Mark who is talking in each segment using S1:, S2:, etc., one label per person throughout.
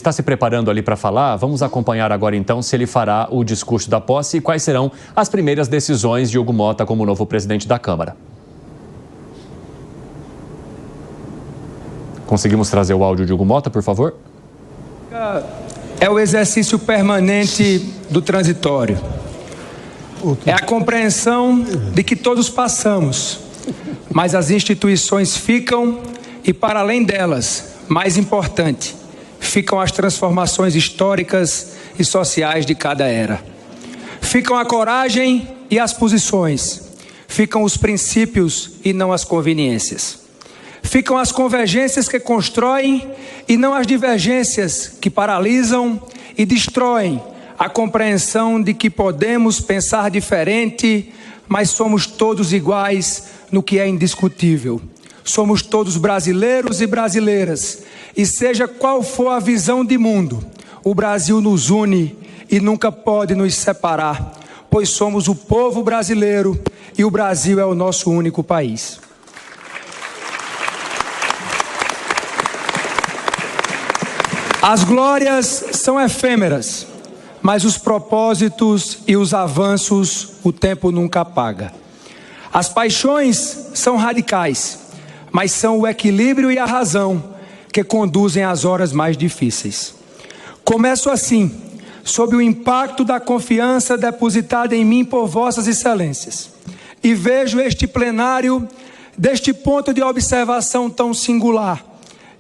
S1: Está se preparando ali para falar? Vamos acompanhar agora então se ele fará o discurso da posse e quais serão as primeiras decisões de Hugo Motta como novo presidente da Câmara. Conseguimos trazer o áudio de Hugo Motta, por favor?
S2: É o exercício permanente do transitório. É a compreensão de que todos passamos, mas as instituições ficam e, para além delas, mais importante, ficam as transformações históricas e sociais de cada era. Ficam a coragem e as posições. Ficam os princípios e não as conveniências. Ficam as convergências que constroem e não as divergências que paralisam e destroem a compreensão de que podemos pensar diferente, mas somos todos iguais no que é indiscutível. Somos todos brasileiros e brasileiras, e seja qual for a visão de mundo, o Brasil nos une e nunca pode nos separar, pois somos o povo brasileiro e o Brasil é o nosso único país. As glórias são efêmeras, mas os propósitos e os avanços o tempo nunca apaga. As paixões são radicais, mas são o equilíbrio e a razão que conduzem às horas mais difíceis. Começo assim, sob o impacto da confiança depositada em mim por vossas excelências, e vejo este plenário deste ponto de observação tão singular,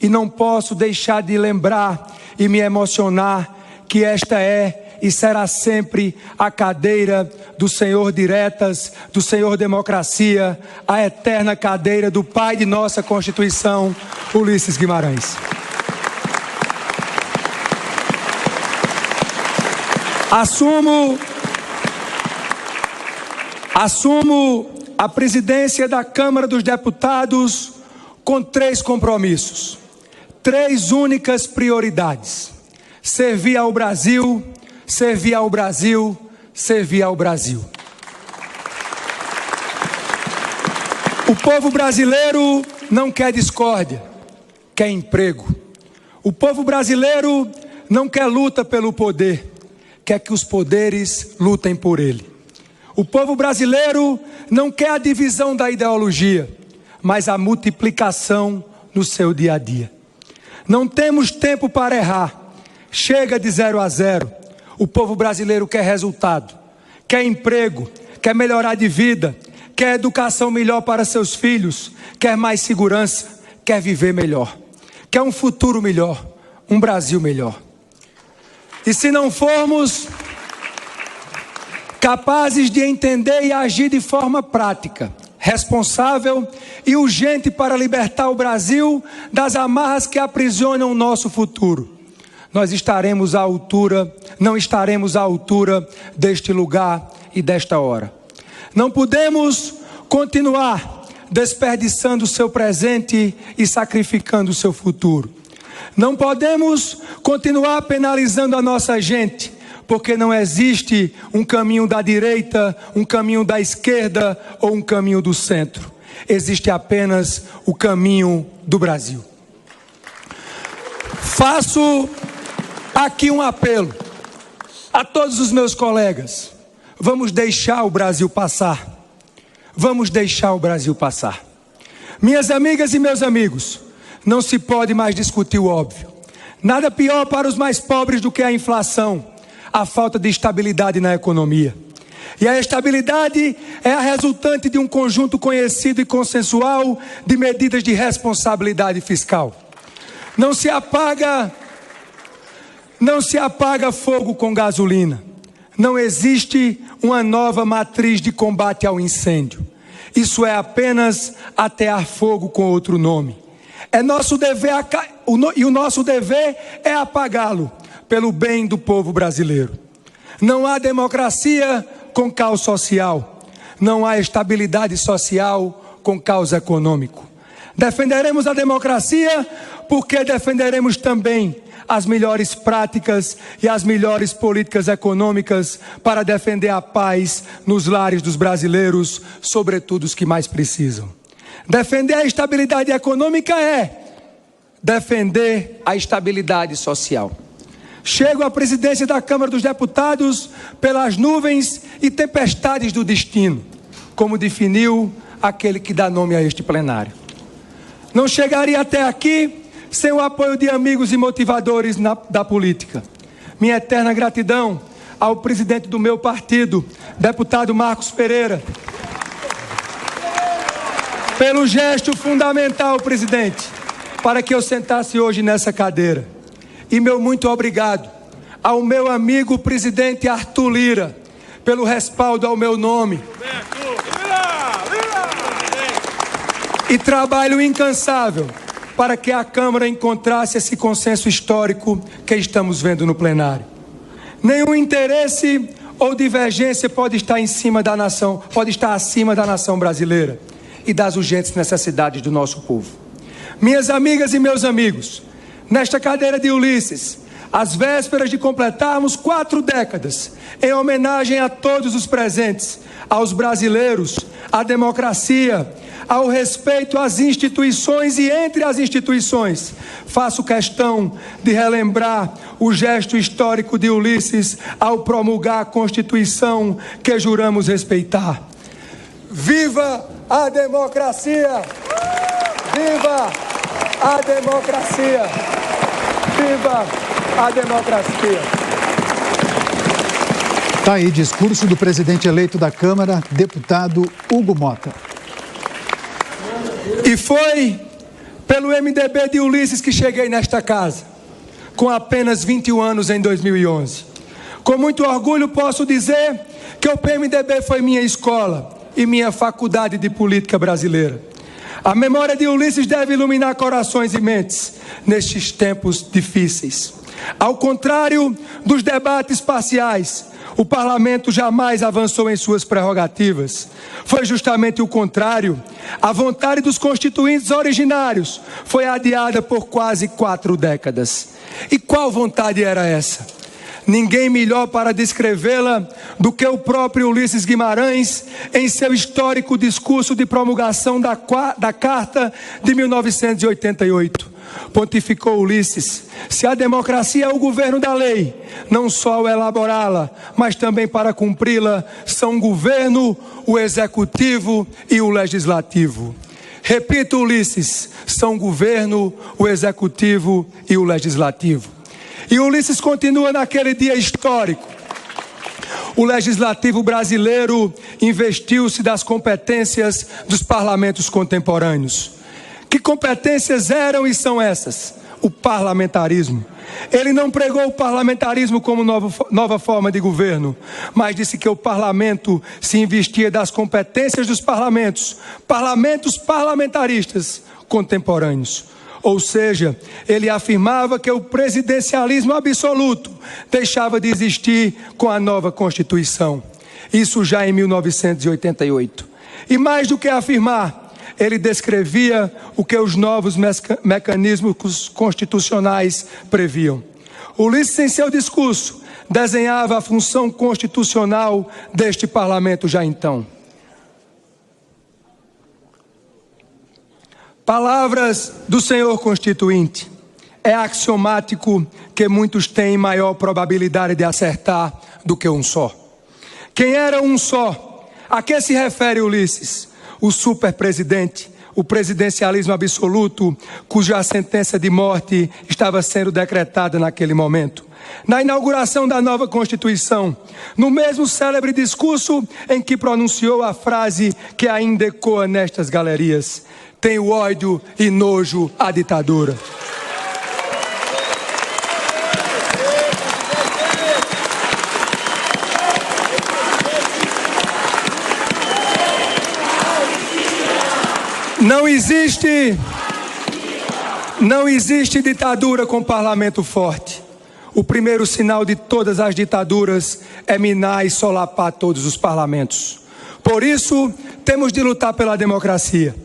S2: e não posso deixar de lembrar e me emocionar que esta é e será sempre a cadeira do Senhor Diretas, do Senhor Democracia, a eterna cadeira do pai de nossa Constituição, Ulisses Guimarães. Assumo a presidência da Câmara dos Deputados com 3 compromissos, 3 únicas prioridades: servir ao Brasil, servir ao Brasil, servir ao Brasil. O povo brasileiro não quer discórdia, quer emprego. O povo brasileiro não quer luta pelo poder, quer que os poderes lutem por ele. O povo brasileiro não quer a divisão da ideologia, mas a multiplicação no seu dia a dia. Não temos tempo para errar. Chega de 0 a 0. O povo brasileiro quer resultado, quer emprego, quer melhorar de vida, quer educação melhor para seus filhos, quer mais segurança, quer viver melhor, quer um futuro melhor, um Brasil melhor. E se não formos capazes de entender e agir de forma prática, responsável e urgente para libertar o Brasil das amarras que aprisionam o nosso futuro, nós não estaremos à altura deste lugar e desta hora. Não podemos continuar desperdiçando o seu presente e sacrificando o seu futuro. Não podemos continuar penalizando a nossa gente, porque não existe um caminho da direita, um caminho da esquerda ou um caminho do centro. Existe apenas o caminho do Brasil. Faço aqui um apelo a todos os meus colegas. Vamos deixar o Brasil passar. Vamos deixar o Brasil passar. Minhas amigas e meus amigos, não se pode mais discutir o óbvio. Nada pior para os mais pobres do que a inflação, a falta de estabilidade na economia. E a estabilidade é a resultante de um conjunto conhecido e consensual de medidas de responsabilidade fiscal. Não se apaga fogo com gasolina. Não existe uma nova matriz de combate ao incêndio. Isso é apenas atear fogo com outro nome. É nosso dever e o nosso dever é apagá-lo pelo bem do povo brasileiro. Não há democracia com caos social. Não há estabilidade social com caos econômico. Defenderemos a democracia porque defenderemos também as melhores práticas e as melhores políticas econômicas para defender a paz nos lares dos brasileiros, sobretudo os que mais precisam. Defender a estabilidade econômica é defender a estabilidade social. Chego à presidência da Câmara dos Deputados pelas nuvens e tempestades do destino, como definiu aquele que dá nome a este plenário. Não chegaria até aqui sem o apoio de amigos e motivadores da política. Minha eterna gratidão ao presidente do meu partido, deputado Marcos Pereira, pelo gesto fundamental, presidente, para que eu sentasse hoje nessa cadeira. E meu muito obrigado ao meu amigo presidente Arthur Lira, pelo respaldo ao meu nome. E trabalho incansável para que a Câmara encontrasse esse consenso histórico que estamos vendo no plenário. Nenhum interesse ou divergência pode estar acima da nação brasileira e das urgentes necessidades do nosso povo. Minhas amigas e meus amigos, nesta cadeira de Ulisses, às vésperas de completarmos 4 décadas, em homenagem a todos os presentes, aos brasileiros, à democracia, ao respeito às instituições e entre as instituições, faço questão de relembrar o gesto histórico de Ulisses ao promulgar a Constituição que juramos respeitar. Viva a democracia! Viva a democracia! Viva a democracia!
S3: Tá aí, discurso do presidente eleito da Câmara, deputado Hugo Motta.
S2: E foi pelo MDB de Ulisses que cheguei nesta casa, com apenas 21 anos em 2011. Com muito orgulho posso dizer que o PMDB foi minha escola e minha faculdade de política brasileira. A memória de Ulisses deve iluminar corações e mentes nestes tempos difíceis. Ao contrário dos debates parciais, o parlamento jamais avançou em suas prerrogativas. Foi justamente o contrário. A vontade dos constituintes originários foi adiada por quase 4 décadas. E qual vontade era essa? Ninguém melhor para descrevê-la do que o próprio Ulisses Guimarães em seu histórico discurso de promulgação da Carta de 1988. Pontificou Ulisses: se a democracia é o governo da lei, não só ao elaborá-la, mas também para cumpri-la, são o governo, o executivo e o legislativo. Repito, Ulisses, são o governo, o executivo e o legislativo. E Ulisses continua naquele dia histórico. O legislativo brasileiro investiu-se das competências dos parlamentos contemporâneos. Que competências eram e são essas? O parlamentarismo. Ele não pregou o parlamentarismo como nova forma de governo, mas disse que o parlamento se investia das competências dos parlamentos parlamentaristas contemporâneos. Ou seja, ele afirmava que o presidencialismo absoluto deixava de existir com a nova Constituição. Isso já em 1988. E mais do que afirmar, ele descrevia o que os novos mecanismos constitucionais previam. Ulisses, em seu discurso, desenhava a função constitucional deste parlamento já então. Palavras do senhor constituinte. É axiomático que muitos têm maior probabilidade de acertar do que um só. Quem era um só? A que se refere Ulisses? O superpresidente, o presidencialismo absoluto, cuja sentença de morte estava sendo decretada naquele momento. Na inauguração da nova Constituição, no mesmo célebre discurso em que pronunciou a frase que ainda ecoa nestas galerias: tenho ódio e nojo à ditadura. Não existe ditadura com parlamento forte. O primeiro sinal de todas as ditaduras é minar e solapar todos os parlamentos. Por isso, temos de lutar pela democracia.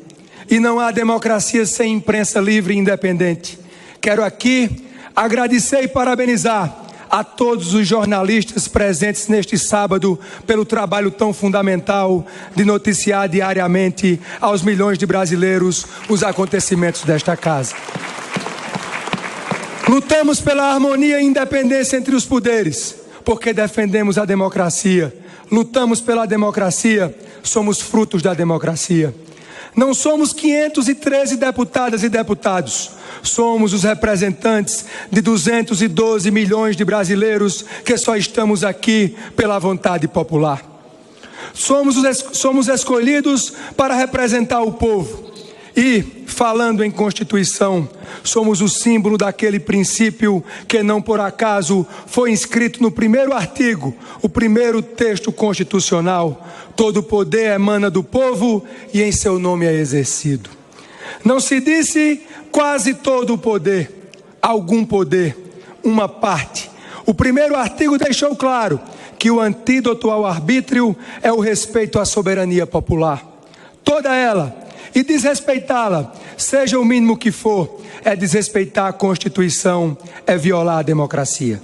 S2: E não há democracia sem imprensa livre e independente. Quero aqui agradecer e parabenizar a todos os jornalistas presentes neste sábado pelo trabalho tão fundamental de noticiar diariamente aos milhões de brasileiros os acontecimentos desta casa. Lutamos pela harmonia e independência entre os poderes, porque defendemos a democracia. Lutamos pela democracia, somos frutos da democracia. Não somos 513 deputadas e deputados, somos os representantes de 212 milhões de brasileiros que só estamos aqui pela vontade popular. Somos escolhidos para representar o povo. E, falando em Constituição, somos o símbolo daquele princípio que não por acaso foi inscrito no primeiro artigo, o primeiro texto constitucional. Todo poder emana do povo e em seu nome é exercido. Não se disse quase todo o poder, algum poder, uma parte. O primeiro artigo deixou claro que o antídoto ao arbítrio é o respeito à soberania popular. Toda ela, e desrespeitá-la, seja o mínimo que for, é desrespeitar a Constituição, é violar a democracia.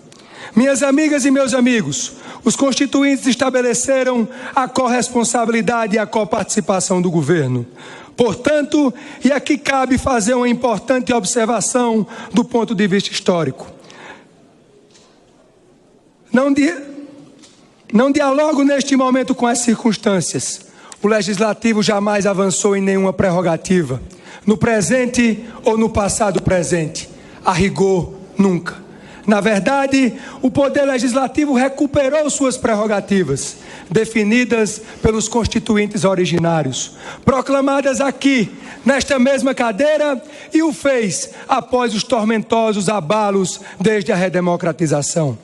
S2: Minhas amigas e meus amigos, os constituintes estabeleceram a corresponsabilidade e a coparticipação do governo. Portanto, e aqui cabe fazer uma importante observação do ponto de vista histórico. Não dialogo neste momento com as circunstâncias. O Legislativo jamais avançou em nenhuma prerrogativa, no presente ou no passado presente. A rigor, nunca. Na verdade, o Poder Legislativo recuperou suas prerrogativas, definidas pelos constituintes originários, proclamadas aqui, nesta mesma cadeira, e o fez após os tormentosos abalos desde a redemocratização.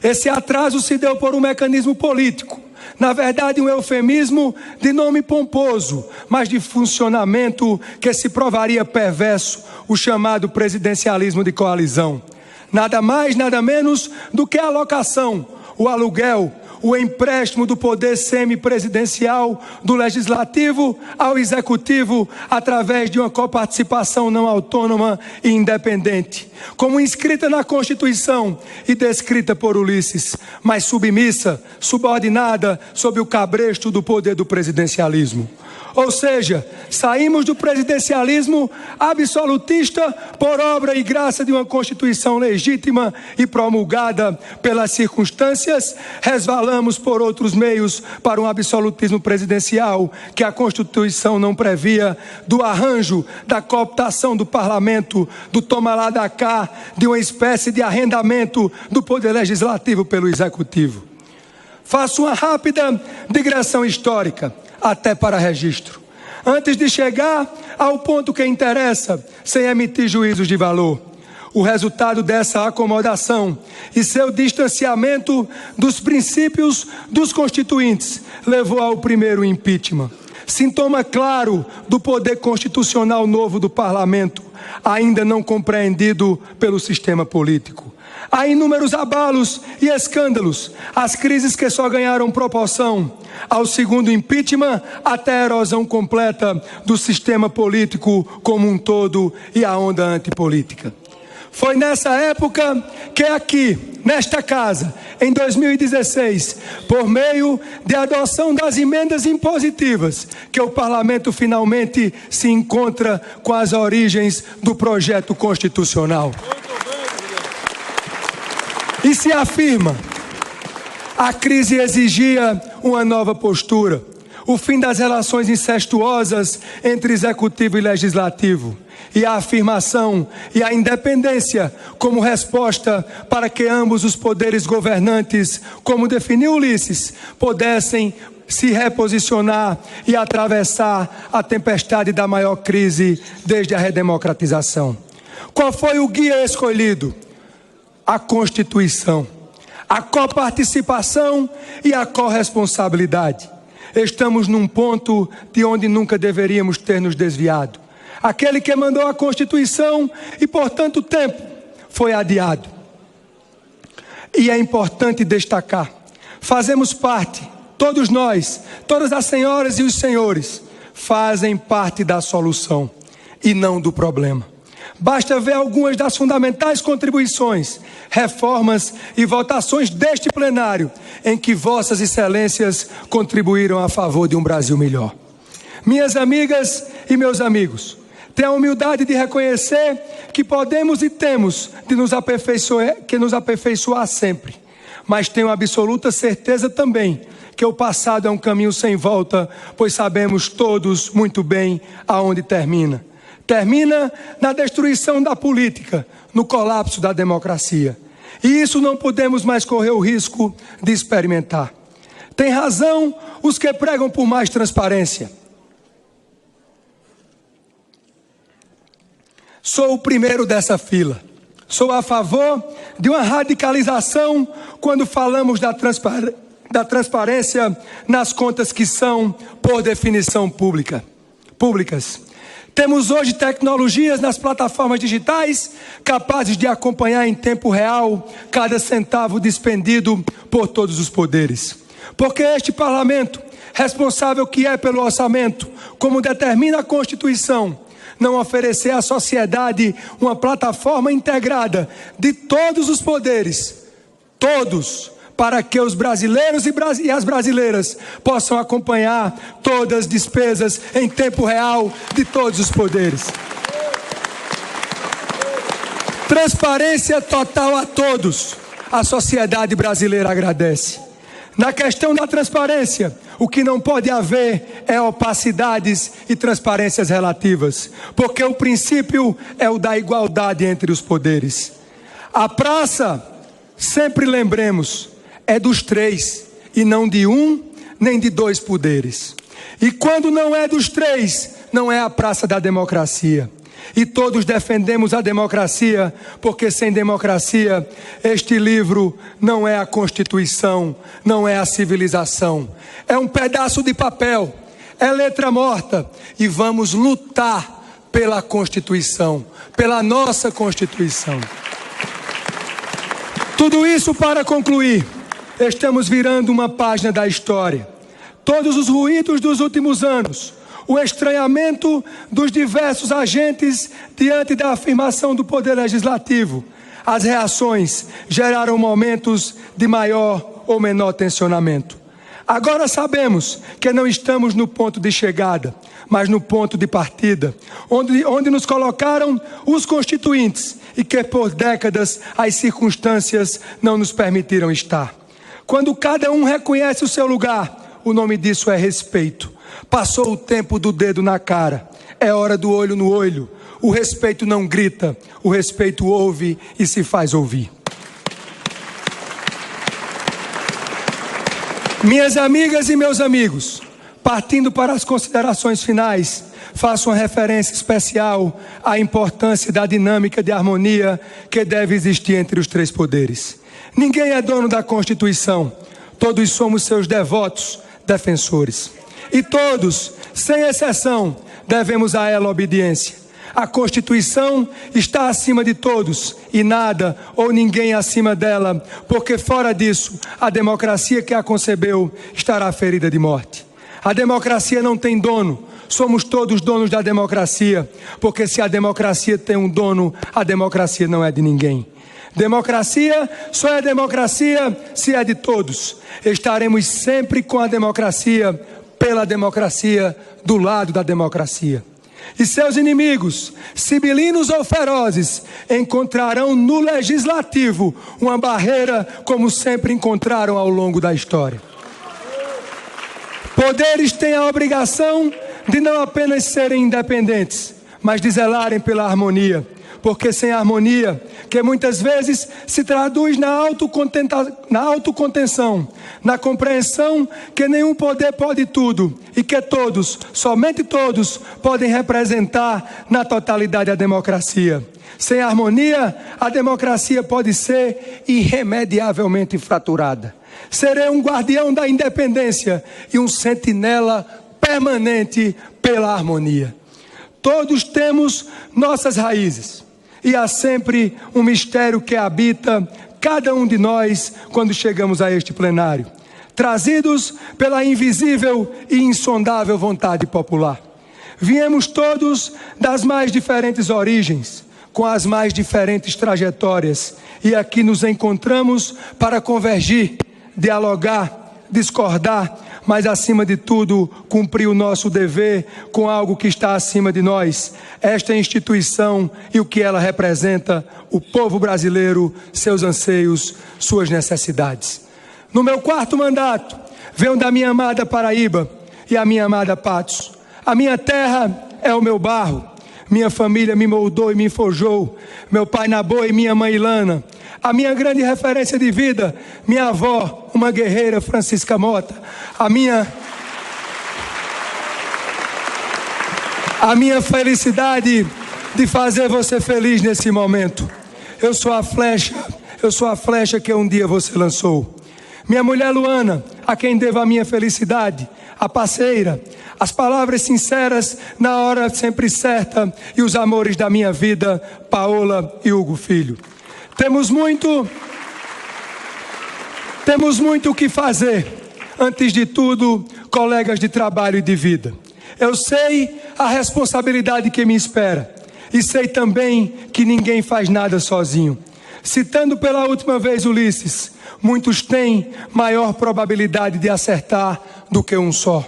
S2: Esse atraso se deu por um mecanismo político, na verdade um eufemismo de nome pomposo, mas de funcionamento que se provaria perverso, o chamado presidencialismo de coalizão. Nada mais, nada menos do que a alocação, o aluguel, o empréstimo do poder semipresidencial do Legislativo ao Executivo através de uma coparticipação não autônoma e independente, como inscrita na Constituição e descrita por Ulisses, mas submissa, subordinada sob o cabresto do poder do presidencialismo. Ou seja, saímos do presidencialismo absolutista por obra e graça de uma Constituição legítima e promulgada pelas circunstâncias, resvalamos por outros meios para um absolutismo presidencial que a Constituição não previa, do arranjo, da cooptação do parlamento, do toma lá da cá, de uma espécie de arrendamento do poder legislativo pelo executivo. Faço uma rápida digressão histórica, até para registro, antes de chegar ao ponto que interessa, sem emitir juízos de valor. O resultado dessa acomodação e seu distanciamento dos princípios dos constituintes levou ao primeiro impeachment. Sintoma claro do poder constitucional novo do parlamento, ainda não compreendido pelo sistema político. Há inúmeros abalos e escândalos, as crises que só ganharam proporção ao segundo impeachment, até a erosão completa do sistema político como um todo e a onda antipolítica. Foi nessa época que aqui, nesta casa, em 2016, por meio de adoção das emendas impositivas, que o parlamento finalmente se encontra com as origens do projeto constitucional. E se afirma, a crise exigia uma nova postura, o fim das relações incestuosas entre executivo e legislativo, e a afirmação e a independência como resposta para que ambos os poderes governantes, como definiu Ulisses, pudessem se reposicionar e atravessar a tempestade da maior crise desde a redemocratização. Qual foi o guia escolhido? A Constituição, a coparticipação e a corresponsabilidade. Estamos num ponto de onde nunca deveríamos ter nos desviado. Aquele que mandou a Constituição e por tanto tempo foi adiado. E é importante destacar, fazemos parte, todos nós, todas as senhoras e os senhores, fazem parte da solução e não do problema. Basta ver algumas das fundamentais contribuições, reformas e votações deste plenário, em que vossas excelências contribuíram a favor de um Brasil melhor. Minhas amigas e meus amigos, Tenho a humildade de reconhecer que podemos e temos de nos aperfeiçoar sempre. Mas tenho absoluta certeza também que o passado é um caminho sem volta, pois sabemos todos muito bem aonde termina. Termina na destruição da política, no colapso da democracia. E isso não podemos mais correr o risco de experimentar. Tem razão os que pregam por mais transparência. Sou o primeiro dessa fila. Sou a favor de uma radicalização quando falamos da transparência nas contas que são, por definição, públicas. Temos hoje tecnologias nas plataformas digitais capazes de acompanhar em tempo real cada centavo despendido por todos os poderes. Porque este parlamento, responsável que é pelo orçamento, como determina a Constituição, não oferecer à sociedade uma plataforma integrada de todos os poderes, todos, para que os brasileiros e as brasileiras possam acompanhar todas as despesas em tempo real de todos os poderes. Transparência total a todos. A sociedade brasileira agradece. Na questão da transparência, o que não pode haver é opacidades e transparências relativas, porque o princípio é o da igualdade entre os poderes. A praça, sempre lembremos, é dos três, e não de um, nem de dois poderes. E quando não é dos três, não é a praça da democracia. E todos defendemos a democracia, porque sem democracia, este livro não é a Constituição, não é a civilização. É um pedaço de papel, é letra morta, e vamos lutar pela Constituição, pela nossa Constituição. Tudo isso para concluir. Estamos virando uma página da história. Todos os ruídos dos últimos anos, o estranhamento dos diversos agentes diante da afirmação do Poder Legislativo, as reações geraram momentos de maior ou menor tensionamento. Agora sabemos que não estamos no ponto de chegada, mas no ponto de partida, onde nos colocaram os constituintes e que por décadas as circunstâncias não nos permitiram estar. Quando cada um reconhece o seu lugar, o nome disso é respeito. Passou o tempo do dedo na cara, é hora do olho no olho. O respeito não grita, o respeito ouve e se faz ouvir. Minhas amigas e meus amigos, partindo para as considerações finais, faço uma referência especial à importância da dinâmica de harmonia que deve existir entre os três poderes. Ninguém é dono da Constituição, todos somos seus devotos defensores. E todos, sem exceção, devemos a ela obediência. A Constituição está acima de todos e nada ou ninguém acima dela, porque fora disso, a democracia que a concebeu estará ferida de morte. A democracia não tem dono, somos todos donos da democracia, porque se a democracia tem um dono, a democracia não é de ninguém. Democracia só é democracia se é de todos. Estaremos sempre com a democracia, pela democracia, do lado da democracia. E seus inimigos, sibilinos ou ferozes, encontrarão no legislativo uma barreira como sempre encontraram ao longo da história. Poderes têm a obrigação de não apenas serem independentes, mas de zelarem pela harmonia. Porque sem harmonia, que muitas vezes se traduz na autocontenção, na compreensão que nenhum poder pode tudo e que todos, somente todos, podem representar na totalidade a democracia. Sem harmonia, a democracia pode ser irremediavelmente fraturada. Serei um guardião da independência e um sentinela permanente pela harmonia. Todos temos nossas raízes. E há sempre um mistério que habita cada um de nós quando chegamos a este plenário, trazidos pela invisível e insondável vontade popular. Viemos todos das mais diferentes origens, com as mais diferentes trajetórias, e aqui nos encontramos para convergir, dialogar, discordar, mas acima de tudo, cumprir o nosso dever com algo que está acima de nós. Esta instituição e o que ela representa, o povo brasileiro, seus anseios, suas necessidades. No meu 4º mandato, venho da minha amada Paraíba e a minha amada Patos. A minha terra é o meu barro. Minha família me moldou e me forjou. Meu pai Nabô e minha mãe Ilana. A minha grande referência de vida, minha avó, uma guerreira, Francisca Mota. A minha felicidade de fazer você feliz nesse momento. Eu sou a flecha que um dia você lançou. Minha mulher Luana, a quem devo a minha felicidade, a parceira, as palavras sinceras na hora sempre certa e os amores da minha vida, Paola e Hugo Filho. Temos muito o que fazer. Antes de tudo, colegas de trabalho e de vida. Eu sei a responsabilidade que me espera e sei também que ninguém faz nada sozinho. Citando pela última vez Ulisses, muitos têm maior probabilidade de acertar do que um só.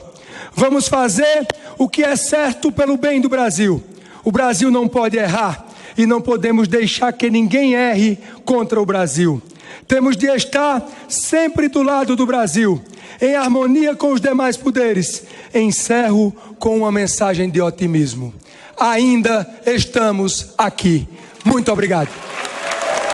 S2: Vamos fazer o que é certo pelo bem do Brasil. O Brasil não pode errar e não podemos deixar que ninguém erre contra o Brasil. Temos de estar sempre do lado do Brasil, em harmonia com os demais poderes. Encerro com uma mensagem de otimismo. Ainda estamos aqui. Muito obrigado.